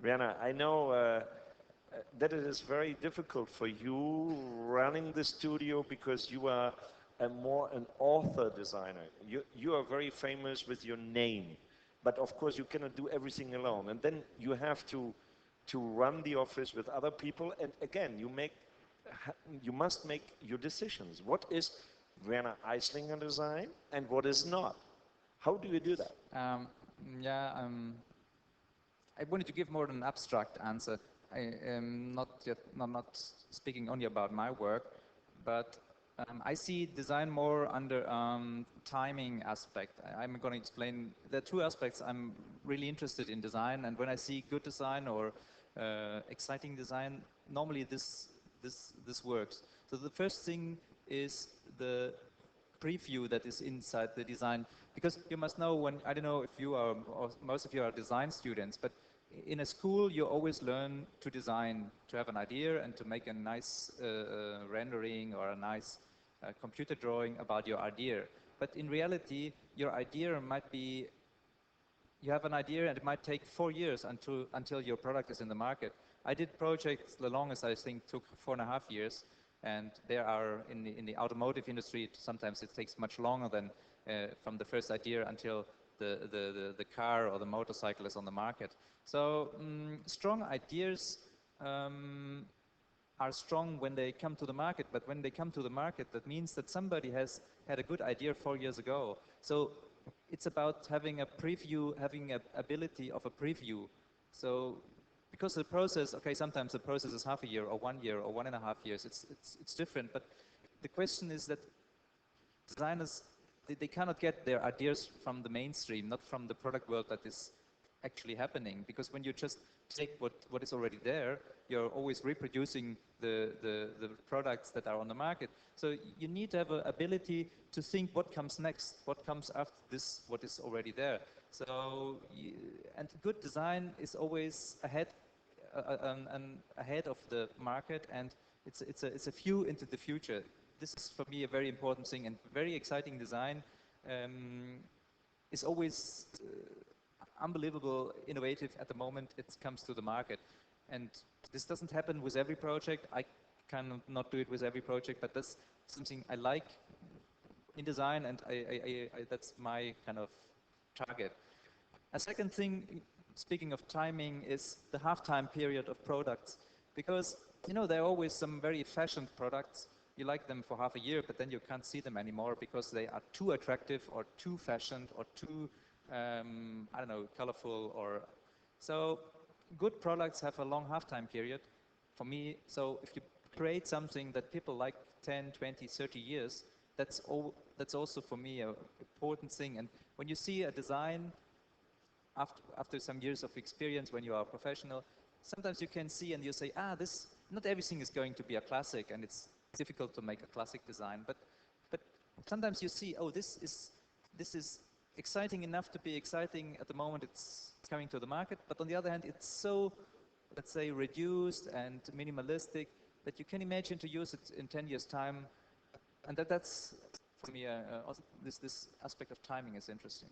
Rihanna, I know that it is very difficult for you running the studio because you are more an author designer. You are very famous with your name, but of course you cannot do everything alone. And then you have to run the office with other people. And again, you must make your decisions. What is Werner Eislinger design and what is not? How do you do that? Yeah, I wanted to give more an abstract answer. I am not speaking only about my work, but I see design more under timing aspect. I'm going to explain the two aspects. I'm really interested in design, and when I see good design or exciting design, normally this works. So the first thing is the preview that is inside the design, because you must know, when I don't know if you are, or most of you are design students, but in a school you always learn to design, to have an idea and to make a nice rendering or a nice computer drawing about your idea. But in reality, your idea might be, you have an idea and it might take 4 years until your product is in the market. I did projects, the longest I think took 4.5 years, and there are in the automotive industry, sometimes it takes much longer than from the first idea until the car or the motorcycle is on the market. So strong ideas are strong when they come to the market, but when they come to the market, that means that somebody has had a good idea 4 years ago. So it's about having a preview, having an ability of a preview. So because the process, okay, sometimes the process is half a year or 1 year or 1.5 years, it's different, but the question is that designers, they cannot get their ideas from the mainstream, not from the product world that is actually happening, because when you just take what is already there, you're always reproducing the products that are on the market. So you need to have an ability to think what comes next, what comes after this, what is already there. So, and good design is always ahead of the market, and it's a view into the future. This is for me a very important thing, and very exciting design is always unbelievable innovative at the moment it comes to the market. And this doesn't happen with every project. I cannot do it with every project, but that's something I like in design, and that's my kind of target. A second thing, speaking of timing, is the half-time period of products, because there are always some very fashioned products. You like them for half a year, but then you can't see them anymore because they are too attractive or too fashioned or too I don't know, colorful. Or so good products have a long half-time period for me. So if you create something that people like 10, 20, 30 years, that's also for me an important thing. And when you see a design after some years of experience, when you are a professional, sometimes you can see and you say, this, not everything is going to be a classic, and it's difficult to make a classic design, but sometimes you see, this is exciting enough to be exciting at the moment it's coming to the market, but on the other hand, it's so, let's say, reduced and minimalistic that you can imagine to use it in 10 years' time, and that's for me, this aspect of timing is interesting.